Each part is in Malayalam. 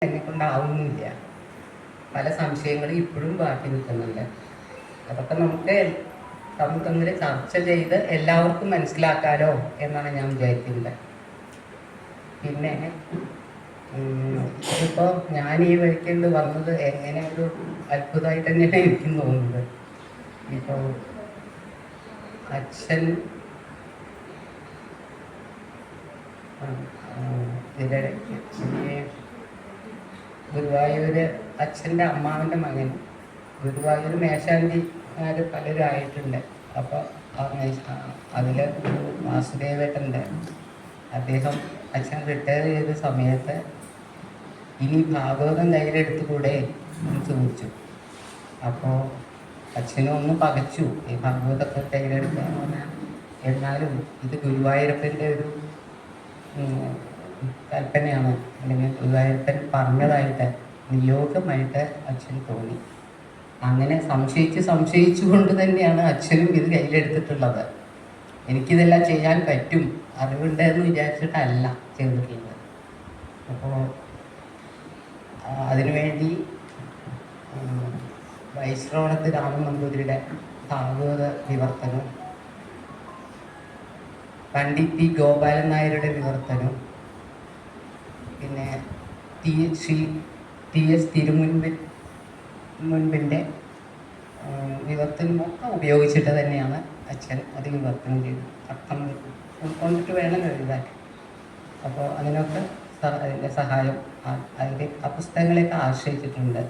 എന്നെ കൊണ്ടാവുന്നില്ല. പല സംശയങ്ങളും ഇപ്പോഴും ബാക്കി നിൽക്കുന്നുണ്ട്. അതൊക്കെ നമുക്ക് തമ്മിൽ ചർച്ച ചെയ്ത് എല്ലാവർക്കും മനസ്സിലാക്കാലോ എന്നാണ് ഞാൻ വിചാരിക്കുന്നത്. പിന്നെ ഇതിപ്പോൾ ഞാൻ ഈ വഴിക്കൊണ്ട് വന്നത് എങ്ങനെ ഒരു അത്ഭുതമായിട്ട് തന്നെയാണ് എനിക്കും തോന്നുന്നത്. ഇപ്പോൾ അച്ഛൻ ഗുരുവായൂർ അച്ഛൻ്റെ അമ്മാവൻ്റെ മകൻ ഗുരുവായൂർ മേശാന്തിമാർ പലരും ആയിട്ടുണ്ട്. അപ്പോൾ അതിൽ വാസുദേവേട്ടൻ്റെ അദ്ദേഹം അച്ഛൻ റിട്ടയർ ചെയ്ത സമയത്ത് ഇനി ഭാഗവതം കയ്യിലെടുത്തുകൂടെ എന്ന് ചോദിച്ചു. അപ്പോൾ അച്ഛനും ഒന്ന് പകച്ചു, ഈ ഭാഗവതമൊക്കെ കയ്യിലെടുക്കാൻ പറഞ്ഞാൽ. എന്നാലും ഇത് ഗുരുവായൂരപ്പൻ്റെ ഒരു കൽപ്പനയാണ്, അല്ലെങ്കിൽ ഗുരുവായൂരപ്പൻ പറഞ്ഞതായിട്ട് നിയോഗമായിട്ട് അച്ഛൻ തോന്നി. അങ്ങനെ സംശയിച്ചുകൊണ്ട് തന്നെയാണ് അച്ഛനും ഇത് കയ്യിലെടുത്തിട്ടുള്ളത്. എനിക്കിതെല്ലാം ചെയ്യാൻ പറ്റും, അറിവുണ്ടെന്ന് വിചാരിച്ചിട്ടല്ല ചെയ്തിട്ടുള്ളത്. അപ്പോൾ അതിനുവേണ്ടി വൈശ്രവണത്ത് രാമൻ നമ്പൂതിരിയുടെ ഭാഗവത വിവർത്തനം, പണ്ഡിറ്റ് പി ഗോപാലൻ നായരുടെ വിവർത്തനം, പിന്നെ ടി എസ് തിരുമുൻപിൻ്റെ വിവർത്തനമൊക്കെ ഉപയോഗിച്ചിട്ട് തന്നെയാണ് അച്ഛൻ അത് വിവർത്തനം ചെയ്തത്. അർത്ഥം ഉൾക്കൊണ്ടിട്ട് വേണം എഴുതാൻ. അപ്പോൾ അതിനൊക്കെ അതിൻ്റെ സഹായം അതിൻ്റെ ആ പുസ്തകങ്ങളെയൊക്കെ ആശ്രയിച്ചിട്ടുണ്ട്.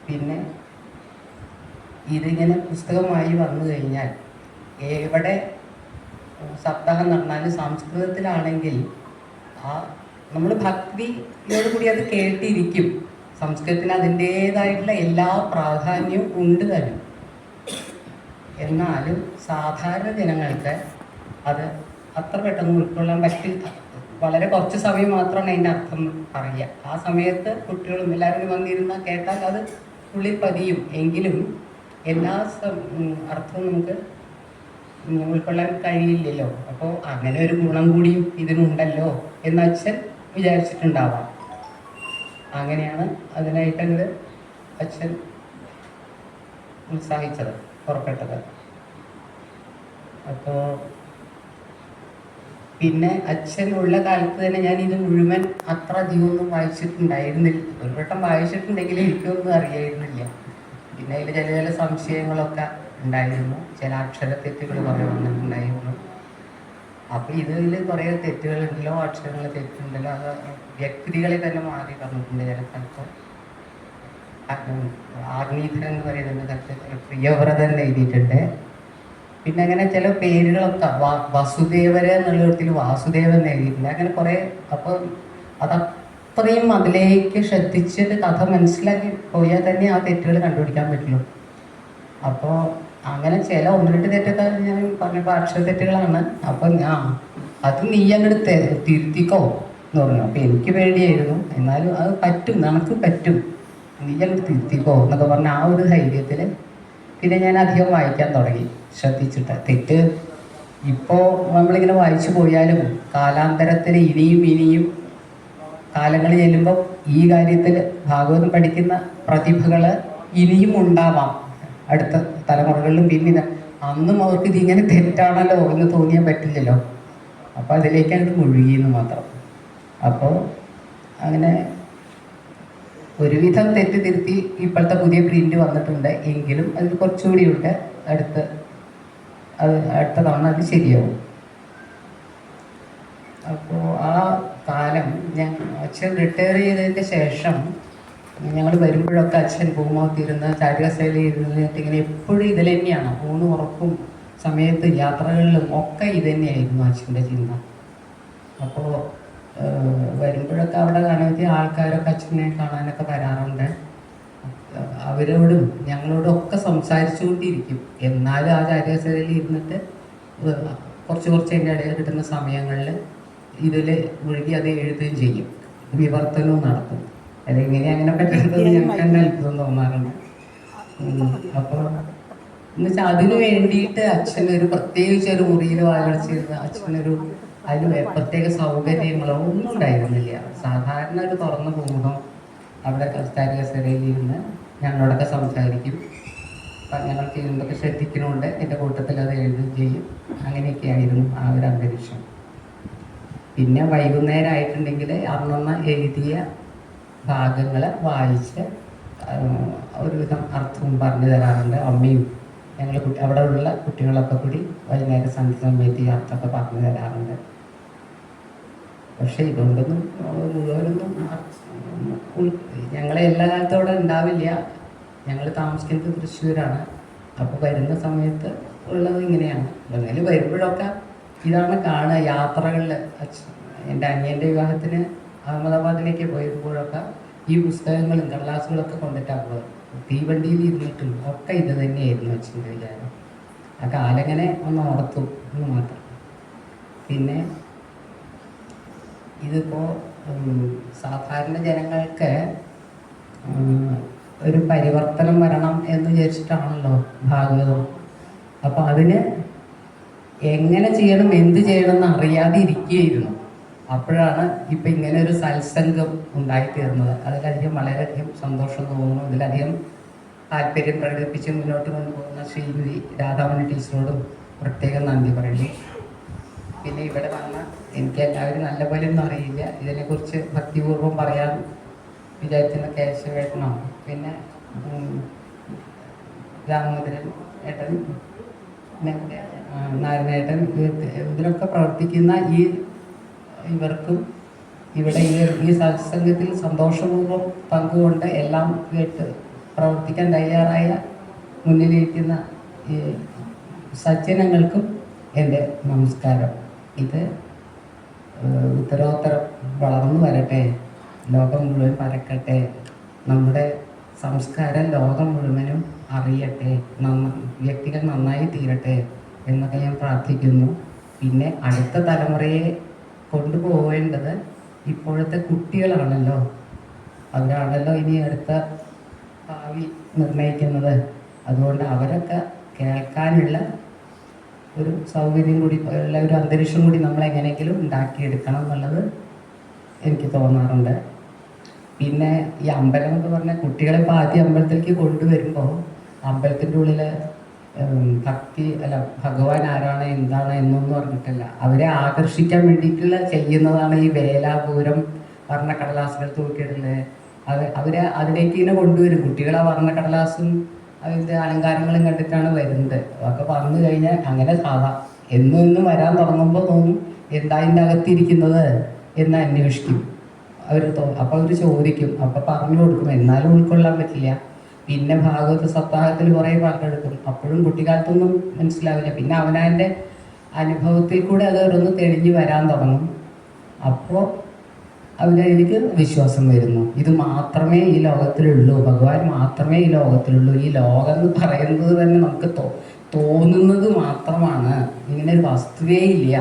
പിന്നെ ഇതിങ്ങനെ പുസ്തകമായി വന്നു കഴിഞ്ഞാൽ എവിടെ സപ്താഹം നടന്നാലും സംസ്കൃതത്തിലാണെങ്കിൽ നമ്മൾ ഭക്തിയോട് കൂടി അത് കേട്ടിരിക്കും. സംസ്കൃതത്തിന് അതിൻ്റേതായിട്ടുള്ള എല്ലാ പ്രാധാന്യവും ഉണ്ട് തന്നെ. എന്നാലും സാധാരണ ജനങ്ങൾക്ക് അത് അത്ര പെട്ടെന്ന് ഉൾക്കൊള്ളാൻ പറ്റില്ല. വളരെ കുറച്ച് സമയം മാത്രമാണ് അതിൻ്റെ അർത്ഥം പറയുക. ആ സമയത്ത് കുട്ടികളും എല്ലാവരും വന്നിരുന്നാൽ കേട്ടാൽ അത് ഉള്ളിൽ പതിയും. എങ്കിലും എല്ലാ അർത്ഥവും നമുക്ക് ഉൾക്കൊള്ളാൻ കഴിയില്ലല്ലോ. അപ്പോൾ അങ്ങനെ ഒരു ഗുണം കൂടിയും ഇതിനുണ്ടല്ലോ എന്ന് അച്ഛൻ വിചാരിച്ചിട്ടുണ്ടാവാം. അങ്ങനെയാണ് അതിനായിട്ടങ്ങ് അച്ഛൻ ഉത്സാഹിച്ചത്, പുറപ്പെട്ടത്. അപ്പോൾ പിന്നെ അച്ഛൻ ഉള്ള കാലത്ത് തന്നെ ഞാൻ ഇത് മുഴുവൻ അത്ര അധികമൊന്നും വായിച്ചിട്ടുണ്ടായിരുന്നില്ല. ഒരു വട്ടം വായിച്ചിട്ടുണ്ടെങ്കിൽ എനിക്കൊന്നും അറിയായിരുന്നില്ല. പിന്നെ അതിൽ ചില സംശയങ്ങളൊക്കെ ഉണ്ടായിരുന്നു, ചില അക്ഷരത്തെറ്റുകൾ കുറേ വന്നിട്ടുണ്ടായിരുന്നു. അപ്പോൾ ഇതിൽ കുറേ തെറ്റുകളുണ്ടല്ലോ, അക്ഷരങ്ങൾ തെറ്റുണ്ടല്ലോ, അത് വ്യക്തികളെ തന്നെ മാറി പറഞ്ഞിട്ടുണ്ട്. ചില സ്ഥലത്ത് ആഗ്നീധരൻ എന്ന് പറയുന്നുണ്ട്, സ്ഥലത്ത് പ്രിയവ്രതൻ എഴുതിയിട്ടുണ്ട്. പിന്നെ അങ്ങനെ ചില പേരുകളൊക്കെ വസുദേവര എന്നുള്ള വിധത്തിൽ വാസുദേവൻ എഴുതിയിട്ടുണ്ട്. അങ്ങനെ കുറേ. അപ്പോൾ അതത്രയും അതിലേക്ക് ശ്രദ്ധിച്ചിട്ട് കഥ മനസ്സിലാക്കി പോയാൽ തന്നെ ആ തെറ്റുകൾ കണ്ടുപിടിക്കാൻ പറ്റുള്ളൂ. അപ്പോൾ അങ്ങനെ ചില 1-2 തെറ്റൊക്കെ ഞാൻ പറഞ്ഞപ്പോൾ അക്ഷരത്തെറ്റുകളാണ്. അപ്പം അത് നീ അങ്ങോട്ട് തിരുത്തിക്കോ എന്ന് പറഞ്ഞു. അപ്പോൾ എനിക്ക് പേടിയായിരുന്നു. എന്നാലും അത് പറ്റും, നമുക്ക് പറ്റും, നീ അങ്ങോട്ട് തിരുത്തിക്കോ എന്നൊക്കെ പറഞ്ഞ ആ ഒരു ധൈര്യത്തിൽ പിന്നെ ഞാൻ അധികം വായിക്കാൻ തുടങ്ങി, ശ്രദ്ധിച്ചിട്ട്. തെറ്റ് ഇപ്പോൾ നമ്മളിങ്ങനെ വായിച്ചു പോയാലും കാലാന്തരത്തിൽ ഇനിയും കാലങ്ങൾ ചെല്ലുമ്പോൾ ഈ കാര്യത്തിൽ ഭാഗവതം പഠിക്കുന്ന പ്രതിഭകൾ ഇനിയും ഉണ്ടാവാം അടുത്ത തലമുറകളിലും. പിന്നെ അന്നും അവർക്ക് ഇതിങ്ങനെ തെറ്റാണല്ലോ എന്ന് തോന്നിയാൻ പറ്റില്ലല്ലോ. അപ്പോൾ അതിലേക്കാണ് മുഴുകിയെന്ന് മാത്രം. അപ്പോൾ അങ്ങനെ ഒരുവിധം തെറ്റ് തിരുത്തി ഇപ്പോഴത്തെ പുതിയ പ്രിൻ്റ് വന്നിട്ടുണ്ട്. എങ്കിലും അതിൽ കുറച്ചുകൂടിയുണ്ട്. അടുത്ത തവണ അത് ശരിയാവും. അപ്പോൾ ആ കാലം അച്ഛൻ റിട്ടയർ ചെയ്തതിൻ്റെ ശേഷം ഞങ്ങൾ വരുമ്പോഴൊക്കെ അച്ഛൻ പൂമാത്തിരുന്ന് ചാരികസേലയിൽ ഇരുന്നിട്ട് ഇങ്ങനെ എപ്പോഴും ഇതിൽ തന്നെയാണ്. ഊണും ഉറക്കും സമയത്ത് യാത്രകളിലും ഒക്കെ ഇത് തന്നെയായിരുന്നു അച്ഛൻ്റെ ചിന്ത. അപ്പോൾ വരുമ്പോഴൊക്കെ അവിടെ കാണുന്ന ആൾക്കാരൊക്കെ അച്ഛനെ കാണാനൊക്കെ വരാറുണ്ട്. അവരോടും ഞങ്ങളോടും ഒക്കെ സംസാരിച്ചുകൊണ്ടിരിക്കും. എന്നാലും ആ ചാരികസേലയിൽ ഇരുന്നിട്ട് കുറച്ച് എൻ്റെ ഇടയിൽ കിട്ടുന്ന സമയങ്ങളിൽ ഇതിൽ മുഴുകി അത് എഴുതുകയും ചെയ്യും, വിവർത്തനവും നടത്തും. അതെങ്ങനെ അങ്ങനെ പറ്റുന്നത് ഞങ്ങൾക്ക് തന്നെ അത്ഭുതം തോന്നാറുണ്ട്. അപ്പോൾ എന്നുവെച്ചാൽ അതിനു വേണ്ടിയിട്ട് അച്ഛനൊരു പ്രത്യേകിച്ച് ഒരു മുറിയിൽ വായിച്ചിരുന്ന അച്ഛനൊരു അതിൽ പ്രത്യേക സൗകര്യങ്ങളോ ഒന്നും ഉണ്ടായിരുന്നില്ല. സാധാരണ ഒരു തുറന്ന ഭൂമുഖം, അവിടെ കസേരയിലിരുന്ന് ഞങ്ങളോടൊക്കെ സംസാരിക്കും. അപ്പം ഞങ്ങൾ ചെയ്യുന്നതൊക്കെ ശ്രദ്ധിക്കണമുണ്ട്, എൻ്റെ കൂട്ടത്തിൽ അത് എഴുതുകയും ചെയ്യും. അങ്ങനെയൊക്കെയായിരുന്നു ആ ഒരു അന്തരീക്ഷം. പിന്നെ വൈകുന്നേരം ആയിട്ടുണ്ടെങ്കിൽ അന്നന്ന് എഴുതിയ ഭാഗങ്ങൾ വായിച്ച് ഒരുവിധം അർത്ഥവും പറഞ്ഞു തരാറുണ്ട് അമ്മയും. ഞങ്ങൾ അവിടെ ഉള്ള കുട്ടികളൊക്കെ കൂടി വൈകുന്നേരം സന്ധ്യ സമയത്ത് ഈ അർത്ഥമൊക്കെ പറഞ്ഞു തരാറുണ്ട്. പക്ഷെ ഇതുകൊണ്ടൊന്നും മുഴുവനൊന്നും ഞങ്ങളെ എല്ലാ കാലത്തും അവിടെ ഉണ്ടാവില്ല. ഞങ്ങൾ താമസിക്കുന്നത് തൃശ്ശൂരാണ്. അപ്പോൾ വരുന്ന സമയത്ത് ഉള്ളത് ഇങ്ങനെയാണ്. എന്തെങ്കിലും വരുമ്പോഴൊക്കെ ഇതാണ് കാണുക. യാത്രകളിൽ എൻ്റെ അനിയൻ്റെ വിവാഹത്തിന് അഹമ്മദാബാദിലേക്ക് പോയപ്പോഴൊക്കെ ഈ പുസ്തകങ്ങളും കടലാസുകളൊക്കെ കൊണ്ടിട്ടാണ് പോയത്. തീവണ്ടിയിൽ ഇരുന്നിട്ടും ഒക്കെ ഇത് തന്നെയായിരുന്നു അച്ഛൻ്റെ വിചാരം. ആ കാലങ്ങനെ ഒന്ന് ഓർത്തു എന്ന് മാത്രം. പിന്നെ ഇതിപ്പോൾ സാധാരണ ജനങ്ങൾക്ക് ഒരു പരിവർത്തനം വരണം എന്ന് വിചാരിച്ചിട്ടാണല്ലോ ഭാഗവതം. അപ്പോൾ അതിന് എങ്ങനെ ചെയ്യണം, എന്ത് ചെയ്യണം എന്ന് അറിയാതെ ഇരിക്കുകയായിരുന്നു. അപ്പോഴാണ് ഇപ്പം ഇങ്ങനെ ഒരു സത്സംഗം ഉണ്ടായിത്തീർന്നത്. അതിലധികം വളരെയധികം സന്തോഷം തോന്നുന്നു. ഇതിലധികം താല്പര്യം പ്രകടിപ്പിച്ച് മുന്നോട്ട് കൊണ്ടുപോകുന്ന ശ്രീമതി രാധാമണി ടീച്ചറോടും പ്രത്യേകം നന്ദി പറയുന്നു. പിന്നെ ഇവിടെ വന്ന എനിക്ക് എല്ലാവരും നല്ലപോലെ ഒന്നും അറിയില്ല. ഇതിനെക്കുറിച്ച് ഭക്തിപൂർവ്വം പറയാൻ വിചാരിക്കുന്ന കേശവേട്ടനോ പിന്നെ രാമോദരൻ ഏട്ടൻ, നാരായണേട്ടൻ, ഇതിലൊക്കെ പ്രവർത്തിക്കുന്ന ഇവർക്കും ഇവിടെ ഈ സത്സംഗത്തിൽ സന്തോഷപൂർവ്വം പങ്കുകൊണ്ട് എല്ലാം കേട്ട് പ്രവർത്തിക്കാൻ തയ്യാറായ മുന്നിലിരിക്കുന്ന ഈ സജ്ജനങ്ങൾക്കും എൻ്റെ നമസ്കാരം. ഇത് ഉത്തരോത്തരം വളർന്നു വരട്ടെ, ലോകം മുഴുവൻ പരക്കട്ടെ, നമ്മുടെ സംസ്കാരം ലോകം മുഴുവനും അറിയട്ടെ, വ്യക്തികൾ നന്നായി തീരട്ടെ എന്നൊക്കെ ഞാൻ പ്രാർത്ഥിക്കുന്നു. പിന്നെ അടുത്ത തലമുറയെ കൊണ്ടുപോകേണ്ടത് ഇപ്പോഴത്തെ കുട്ടികളാണല്ലോ. അവരാണല്ലോ ഇനി അടുത്ത ഭാവി നിർണ്ണയിക്കുന്നത്. അതുകൊണ്ട് അവരൊക്കെ കേൾക്കാനുള്ള ഒരു സൗകര്യം കൂടി ഉള്ള ഒരു അന്തരീക്ഷം കൂടി നമ്മളെങ്ങനെയെങ്കിലും ഉണ്ടാക്കിയെടുക്കണം എന്നുള്ളത് എനിക്ക് തോന്നാറുണ്ട്. പിന്നെ ഈ അമ്പലം എന്ന് പറഞ്ഞാൽ കുട്ടികളെ ഇപ്പോൾ ആദ്യം അമ്പലത്തിലേക്ക് കൊണ്ടുവരുമ്പോൾ അമ്പലത്തിൻ്റെ ഉള്ളിൽ ഭക്തി അല്ല ഭഗവാൻ ആരാണ് എന്താണ് എന്നൊന്നും പറഞ്ഞിട്ടില്ല. അവരെ ആകർഷിക്കാൻ വേണ്ടിയിട്ടുള്ള ചെയ്യുന്നതാണ് ഈ വേലാപൂരം, വർണ്ണക്കടലാസുകൾ തൂക്കിയിടല്. അവരെ അതിലേക്ക് ഇങ്ങനെ കൊണ്ടുവരും. കുട്ടികൾ ആ വർണ്ണക്കടലാസും അതിൻ്റെ അലങ്കാരങ്ങളും കണ്ടിട്ടാണ് വരുന്നത്. അതൊക്കെ വന്നു കഴിഞ്ഞാൽ അങ്ങനെ എന്നും വരാൻ തുടങ്ങുമ്പോൾ തോന്നും എന്താ ഇതിൻ്റെ അകത്തിരിക്കുന്നത് എന്ന് അന്വേഷിക്കും അവർ. അപ്പോൾ അവർ ചോദിക്കും, അപ്പോൾ പറഞ്ഞു കൊടുക്കും. എന്നാലും ഉൾക്കൊള്ളാൻ പറ്റില്ല. പിന്നെ ഭാഗവത സപ്താഹത്തിൽ കുറേ പങ്കെടുക്കും. അപ്പോഴും കുട്ടിക്കാലത്തൊന്നും മനസ്സിലാവില്ല. പിന്നെ അവനവൻ്റെ അനുഭവത്തിൽ കൂടെ അത് ഓരോന്ന് തെളിഞ്ഞു വരാൻ തുടങ്ങും. അപ്പോൾ അവരെനിക്ക് വിശ്വാസം വരുന്നു, ഇത് മാത്രമേ ഈ ലോകത്തിലുള്ളൂ, ഭഗവാൻ മാത്രമേ ഈ ലോകത്തിലുള്ളൂ. ഈ ലോകം എന്ന് പറയുന്നത് തന്നെ നമുക്ക് തോന്നുന്നത് മാത്രമാണ്, ഇങ്ങനെ ഒരു വസ്തുവേ ഇല്ല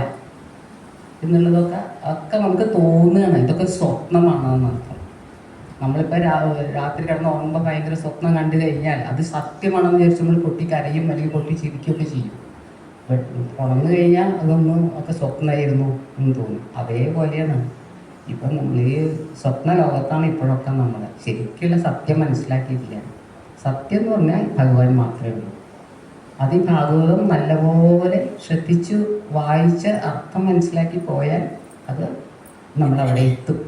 എന്നുള്ളതൊക്കെ നമുക്ക് തോന്നുകയാണ്. ഇതൊക്കെ സ്വപ്നമാണെന്ന് അർത്ഥം. നമ്മളിപ്പോൾ രാത്രി കിടന്ന് ഉറങ്ങുമ്പോൾ ഭയങ്കര സ്വപ്നം കണ്ടു കഴിഞ്ഞാൽ അത് സത്യമാണെന്ന് വിചാരിച്ച് നമ്മൾ പൊട്ടിക്കരയും അല്ലെങ്കിൽ പൊട്ടി ചിരിക്കുകയൊക്കെ ചെയ്യും. ഉണർന്നു കഴിഞ്ഞാൽ അതൊന്നും ഒക്കെ സ്വപ്നമായിരുന്നു എന്ന് തോന്നും. അതേപോലെയാണ് ഇപ്പം നമ്മൾ ഈ സ്വപ്ന ലോകത്താണ് ഇപ്പോഴൊക്കെ നമ്മൾ ശരിക്കുള്ള സത്യം മനസ്സിലാക്കിയിട്ടില്ല. സത്യം എന്ന് പറഞ്ഞാൽ ഭഗവാൻ മാത്രമേ ഉള്ളൂ. അത് ഈ ഭാഗവതം നല്ലപോലെ ശ്രദ്ധിച്ചു വായിച്ച് അർത്ഥം മനസ്സിലാക്കി പോയാൽ അത് നമ്മളവിടെ എത്തും.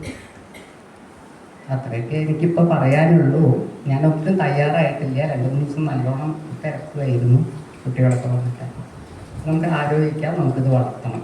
അത്രയൊക്കെ എനിക്കിപ്പോൾ പറയാനുള്ളൂ. ഞാൻ ഒട്ടും തയ്യാറായിട്ടില്ല. 2-3 ദിവസം നല്ലോണം തിരക്കുമായിരുന്നു കുട്ടികളൊക്കെ വന്നിട്ട്. നമുക്ക് ആലോചിക്കാം, നമുക്കിത് വളർത്തണം.